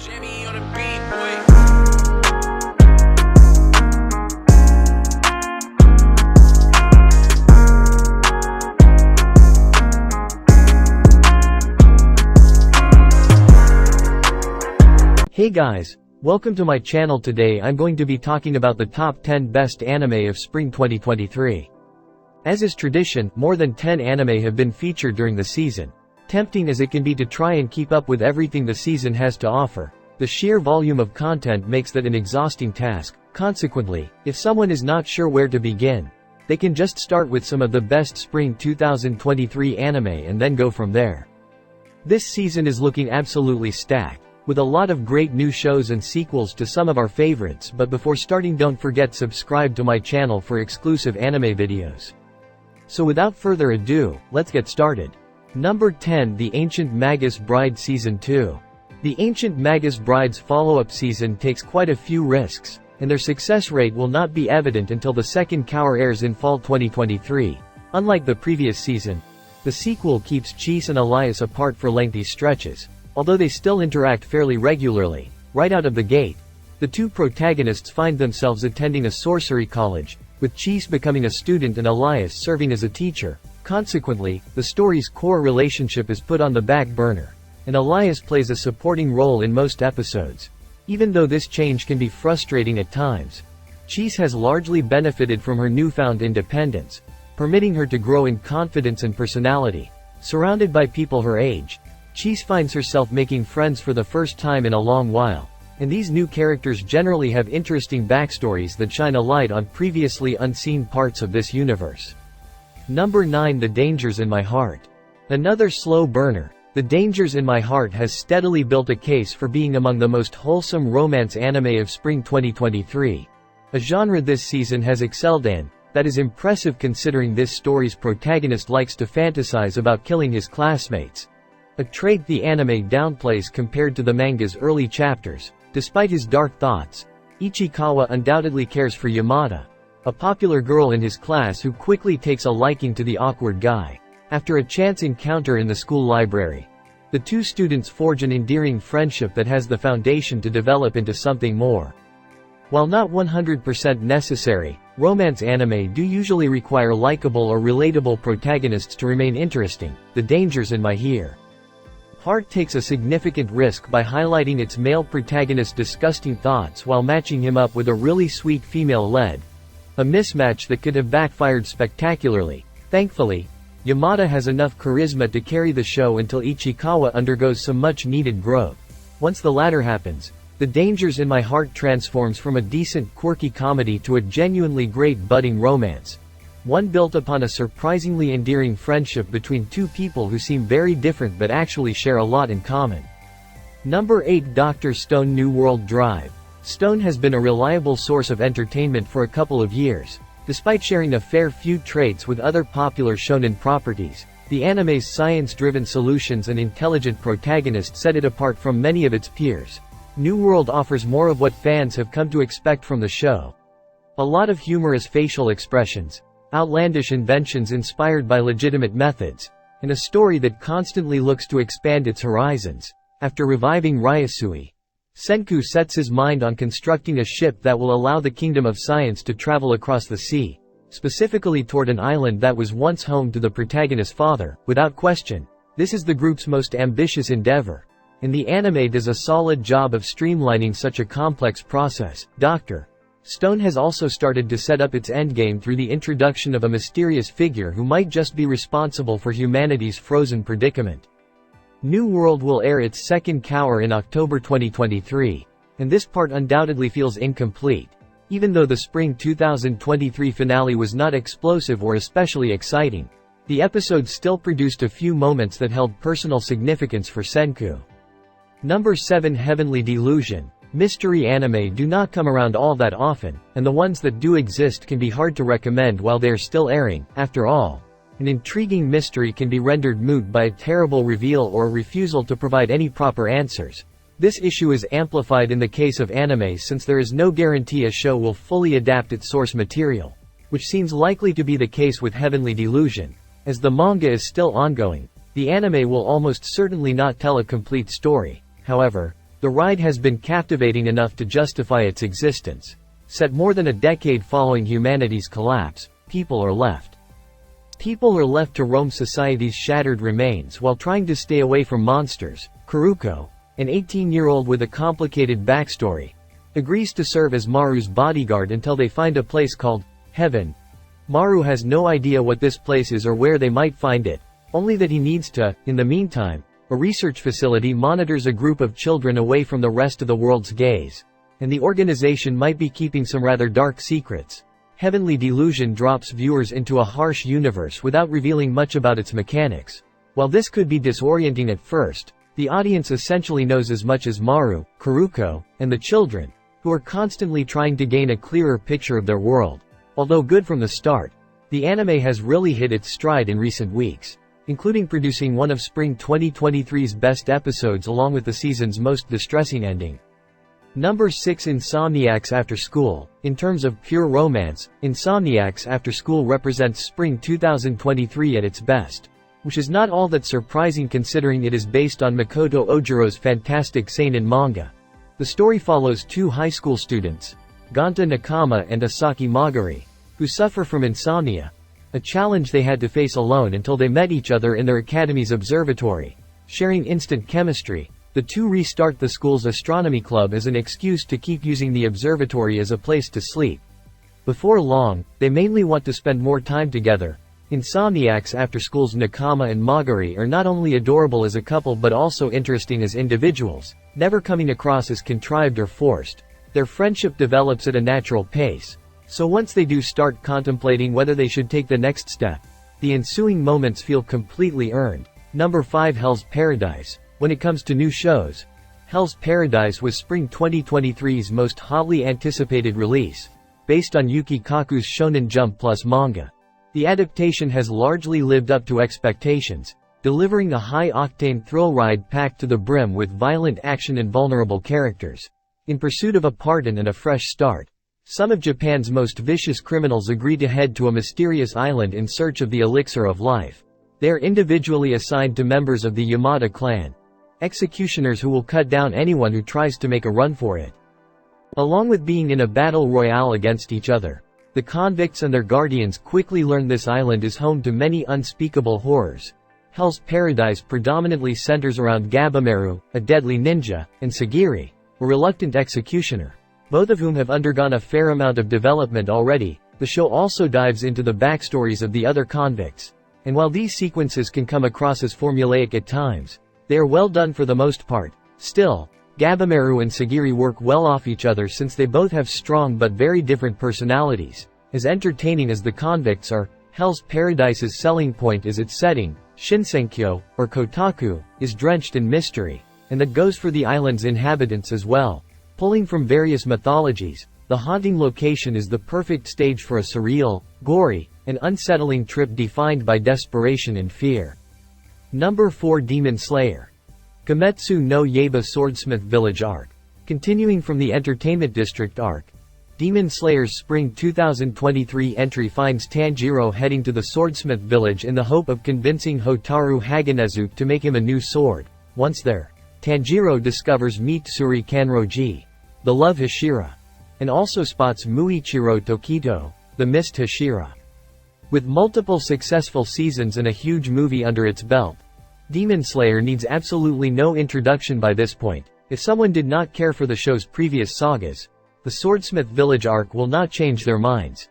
Jimmy on the beat, boy. Hey guys, welcome to my channel. Today I'm going to be talking about the top 10 best anime of spring 2023. As is tradition, more than 10 anime have been featured during the season. Tempting as it can be to try and keep up with everything the season has to offer, the sheer volume of content makes that an exhausting task. Consequently, if someone is not sure where to begin, they can just start with some of the best spring 2023 anime and then go from there. This season is looking absolutely stacked, with a lot of great new shows and sequels to some of our favorites. But before starting, don't forget subscribe to my channel for exclusive anime videos. So without further ado, let's get started. Number 10, The Ancient Magus Bride Season 2. The Ancient Magus Bride's follow-up season takes quite a few risks, and their success rate will not be evident until the second cour airs in fall 2023. Unlike the previous season, the sequel keeps Chise and Elias apart for lengthy stretches. Although they still interact fairly regularly, right out of the gate, the two protagonists find themselves attending a sorcery college, with Chise becoming a student and Elias serving as a teacher. Consequently, the story's core relationship is put on the back burner, and Elias plays a supporting role in most episodes. Even though this change can be frustrating at times, Chise has largely benefited from her newfound independence, permitting her to grow in confidence and personality. Surrounded by people her age, Chise finds herself making friends for the first time in a long while, and these new characters generally have interesting backstories that shine a light on previously unseen parts of this universe. Number 9, The Dangers in My Heart. Another slow burner, The Dangers in My Heart has steadily built a case for being among the most wholesome romance anime of spring 2023. A genre this season has excelled in. That is impressive considering this story's protagonist likes to fantasize about killing his classmates, a trait the anime downplays compared to the manga's early chapters. Despite his dark thoughts, Ichikawa undoubtedly cares for Yamada, a popular girl in his class who quickly takes a liking to the awkward guy. After a chance encounter in the school library, the two students forge an endearing friendship that has the foundation to develop into something more. While not 100% necessary, romance anime do usually require likable or relatable protagonists to remain interesting. The Dangers in My Heart takes a significant risk by highlighting its male protagonist's disgusting thoughts while matching him up with a really sweet female lead. A mismatch that could have backfired spectacularly. Thankfully, Yamada has enough charisma to carry the show until Ichikawa undergoes some much-needed growth. Once the latter happens, The Dangers in My Heart transforms from a decent, quirky comedy to a genuinely great budding romance. One built upon a surprisingly endearing friendship between two people who seem very different but actually share a lot in common. Number 8, Dr. Stone New World Drive. Stone has been a reliable source of entertainment for a couple of years. Despite sharing a fair few traits with other popular shonen properties, the anime's science-driven solutions and intelligent protagonist set it apart from many of its peers. New World offers more of what fans have come to expect from the show. A lot of humorous facial expressions, outlandish inventions inspired by legitimate methods, and a story that constantly looks to expand its horizons. After reviving Ryusui, Senku sets his mind on constructing a ship that will allow the Kingdom of Science to travel across the sea, specifically toward an island that was once home to the protagonist's father. Without question, this is the group's most ambitious endeavor, and the anime does a solid job of streamlining such a complex process. Dr. Stone has also started to set up its endgame through the introduction of a mysterious figure who might just be responsible for humanity's frozen predicament. New World will air its second cour in October 2023, and this part undoubtedly feels incomplete. Even though the spring 2023 finale was not explosive or especially exciting, the episode still produced a few moments that held personal significance for Senku. Number 7, Heavenly Delusion. Mystery anime do not come around all that often, and the ones that do exist can be hard to recommend while they are still airing. After all, an intriguing mystery can be rendered moot by a terrible reveal or a refusal to provide any proper answers. This issue is amplified in the case of anime since there is no guarantee a show will fully adapt its source material, which seems likely to be the case with Heavenly Delusion. As the manga is still ongoing, the anime will almost certainly not tell a complete story. However, The ride has been captivating enough to justify its existence. Set more than a decade following humanity's collapse, people are left. People are left to roam society's shattered remains while trying to stay away from monsters. Kuruko, an 18-year-old with a complicated backstory, agrees to serve as Maru's bodyguard until they find a place called Heaven. Maru has no idea what this place is or where they might find it, only that he needs to. In the meantime, a research facility monitors a group of children away from the rest of the world's gaze, and the organization might be keeping some rather dark secrets. Heavenly Delusion drops viewers into a harsh universe without revealing much about its mechanics. While this could be disorienting at first, the audience essentially knows as much as Maru, Kuruko, and the children, who are constantly trying to gain a clearer picture of their world. Although good from the start, the anime has really hit its stride in recent weeks, including producing one of Spring 2023's best episodes along with the season's most distressing ending. Number 6. Insomniacs After School. In terms of pure romance, Insomniacs After School represents Spring 2023 at its best, which is not all that surprising considering it is based on Makoto Ojiro's fantastic seinen manga. The story follows two high school students, Gonta Nakama and Asaki Magari, who suffer from insomnia, a challenge they had to face alone until they met each other in their academy's observatory. Sharing instant chemistry, the two restart the school's astronomy club as an excuse to keep using the observatory as a place to sleep. Before long, they mainly want to spend more time together. Insomniacs After School's Nakama and Magari are not only adorable as a couple but also interesting as individuals, never coming across as contrived or forced. Their friendship develops at a natural pace, so once they do start contemplating whether they should take the next step, the ensuing moments feel completely earned. Number 5. Hell's Paradise. When it comes to new shows, Hell's Paradise was Spring 2023's most hotly anticipated release, based on Yuki Kaku's Shonen Jump Plus manga. The adaptation has largely lived up to expectations, delivering a high-octane thrill ride packed to the brim with violent action and vulnerable characters. In pursuit of a pardon and a fresh start, some of Japan's most vicious criminals agree to head to a mysterious island in search of the elixir of life. They are individually assigned to members of the Yamada clan, executioners who will cut down anyone who tries to make a run for it. Along with being in a battle royale against each other, the convicts and their guardians quickly learn this island is home to many unspeakable horrors. Hell's Paradise predominantly centers around Gabimaru, a deadly ninja, and Sagiri, a reluctant executioner, both of whom have undergone a fair amount of development already. The show also dives into the backstories of the other convicts, and while these sequences can come across as formulaic at times, they are well done for the most part. Still, Gabimaru and Sagiri work well off each other since they both have strong but very different personalities. As entertaining as the convicts are, Hell's Paradise's selling point is its setting. Shinsenkyo, or Kotaku, is drenched in mystery, and that goes for the island's inhabitants as well. Pulling from various mythologies, the haunting location is the perfect stage for a surreal, gory, and unsettling trip defined by desperation and fear. Number 4. Demon Slayer. Kimetsu no Yaiba Swordsmith Village Arc. Continuing from the Entertainment District arc, Demon Slayer's Spring 2023 entry finds Tanjiro heading to the Swordsmith Village in the hope of convincing Hotaru Haganezu to make him a new sword. Once there, Tanjiro discovers Mitsuri Kanroji, the Love Hashira, and also spots Muichiro Tokito, the Mist Hashira. With multiple successful seasons and a huge movie under its belt, Demon Slayer needs absolutely no introduction by this point. If someone did not care for the show's previous sagas, the Swordsmith Village arc will not change their minds.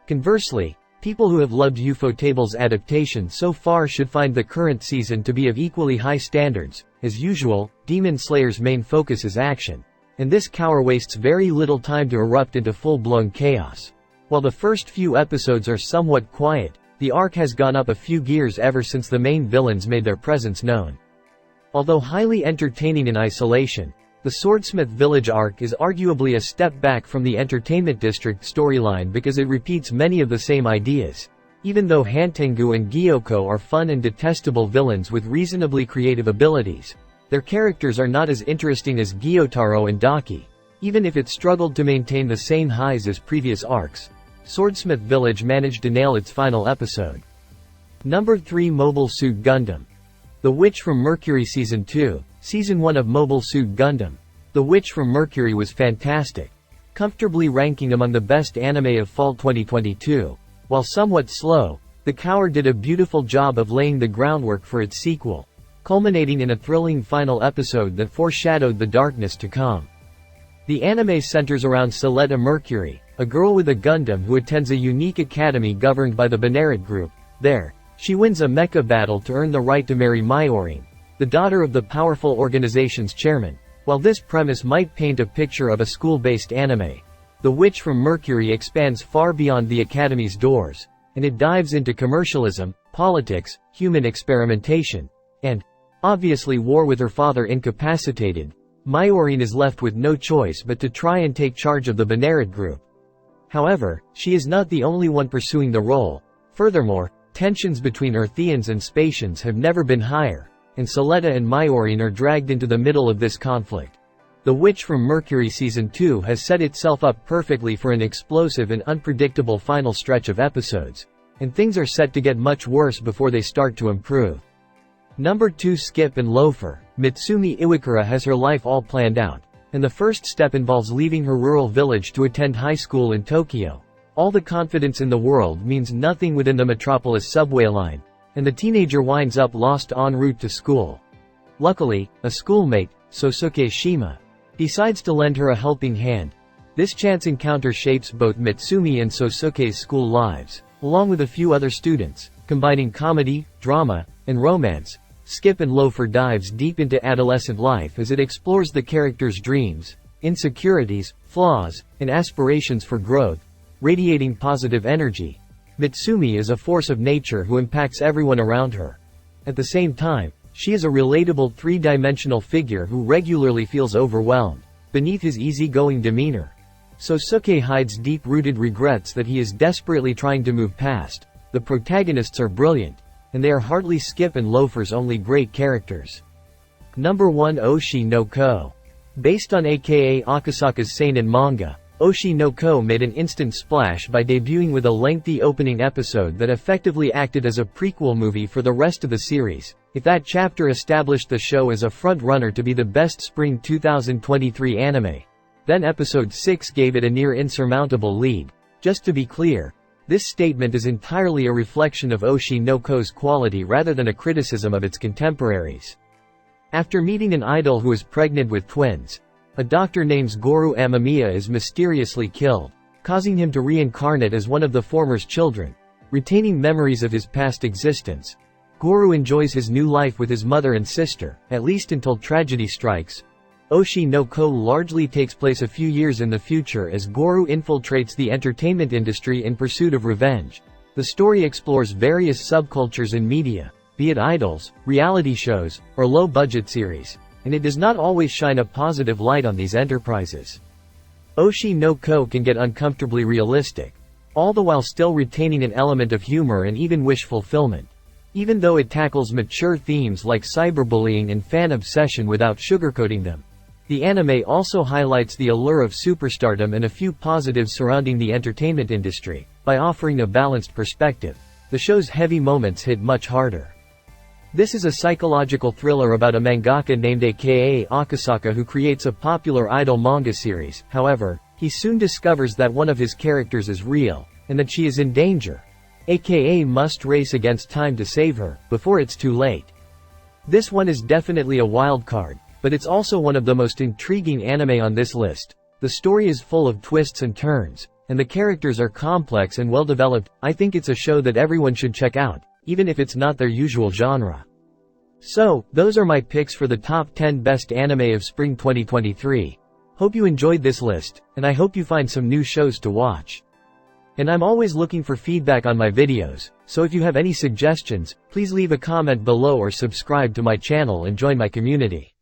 Conversely, people who have loved Ufotable's adaptation so far should find the current season to be of equally high standards. As usual, Demon Slayer's main focus is action, and this cour wastes very little time to erupt into full-blown chaos. While the first few episodes are somewhat quiet, the arc has gone up a few gears ever since the main villains made their presence known. Although highly entertaining in isolation, the Swordsmith Village arc is arguably a step back from the Entertainment District storyline because it repeats many of the same ideas. Even though Hantengu and Gyoko are fun and detestable villains with reasonably creative abilities, their characters are not as interesting as Gyotaro and Daki. Even if it struggled to maintain the same highs as previous arcs, Swordsmith Village managed to nail its final episode. Number 3. Mobile Suit Gundam. The Witch from Mercury Season 2, Season 1 of Mobile Suit Gundam, The Witch from Mercury was fantastic, comfortably ranking among the best anime of fall 2022. While somewhat slow, The Coward did a beautiful job of laying the groundwork for its sequel, culminating in a thrilling final episode that foreshadowed the darkness to come. The anime centers around Soletta Mercury, a girl with a Gundam who attends a unique academy governed by the Viniitube group. There, she wins a mecha battle to earn the right to marry Myorin, the daughter of the powerful organization's chairman. While this premise might paint a picture of a school-based anime, The Witch from Mercury expands far beyond the academy's doors, and it dives into commercialism, politics, human experimentation, and, obviously, war. With her father incapacitated, Myorin is left with no choice but to try and take charge of the Viniitube group. However, she is not the only one pursuing the role. Furthermore, tensions between Earthians and Spatians have never been higher, and Soletta and Myorin are dragged into the middle of this conflict. The Witch from Mercury Season 2 has set itself up perfectly for an explosive and unpredictable final stretch of episodes, and things are set to get much worse before they start to improve. Number 2. Skip and Loafer. Mitsumi Iwakura has her life all planned out, and the first step involves leaving her rural village to attend high school in Tokyo. All the confidence in the world means nothing within the metropolis subway line, and the teenager winds up lost en route to school. Luckily, a schoolmate, Sosuke Shima, decides to lend her a helping hand. This chance encounter shapes both Mitsumi and Sosuke's school lives, along with a few other students, combining comedy, drama, and romance. Skip and Loafer dives deep into adolescent life as it explores the characters' dreams, insecurities, flaws, and aspirations for growth, radiating positive energy. Mitsumi is a force of nature who impacts everyone around her. At the same time, she is a relatable three-dimensional figure who regularly feels overwhelmed beneath his easygoing demeanor. Sosuke hides deep-rooted regrets that he is desperately trying to move past. The protagonists are brilliant, and they are hardly Skip and Loafer's only great characters. Number 1. Oshi no Ko. Based on aka Akasaka's seinen manga, Oshi no Ko made an instant splash by debuting with a lengthy opening episode that effectively acted as a prequel movie for the rest of the series. If that chapter established the show as a front-runner to be the best spring 2023 anime, then episode 6 gave it a near insurmountable lead. Just to be clear, this statement is entirely a reflection of Oshi no Ko's quality rather than a criticism of its contemporaries. After meeting an idol who is pregnant with twins, a doctor named Goru Amamiya is mysteriously killed, causing him to reincarnate as one of the former's children. Retaining memories of his past existence, Goru enjoys his new life with his mother and sister, at least until tragedy strikes. Oshi no Ko largely takes place a few years in the future as Goru infiltrates the entertainment industry in pursuit of revenge. The story explores various subcultures in media, be it idols, reality shows, or low-budget series, and it does not always shine a positive light on these enterprises. Oshi no Ko can get uncomfortably realistic, all the while still retaining an element of humor and even wish fulfillment. Even though it tackles mature themes like cyberbullying and fan obsession without sugarcoating them, the anime also highlights the allure of superstardom and a few positives surrounding the entertainment industry. By offering a balanced perspective, the show's heavy moments hit much harder. This is a psychological thriller about a mangaka named aka Akasaka who creates a popular idol manga series. However, he soon discovers that one of his characters is real, and that she is in danger. Aka must race against time to save her, before it's too late. This one is definitely a wild card, but it's also one of the most intriguing anime on this list. The story is full of twists and turns, and the characters are complex and well-developed. I think it's a show that everyone should check out, even if it's not their usual genre. So, those are my picks for the top 10 best anime of spring 2023. Hope you enjoyed this list, and I hope you find some new shows to watch. And I'm always looking for feedback on my videos, so if you have any suggestions, please leave a comment below or subscribe to my channel and join my community.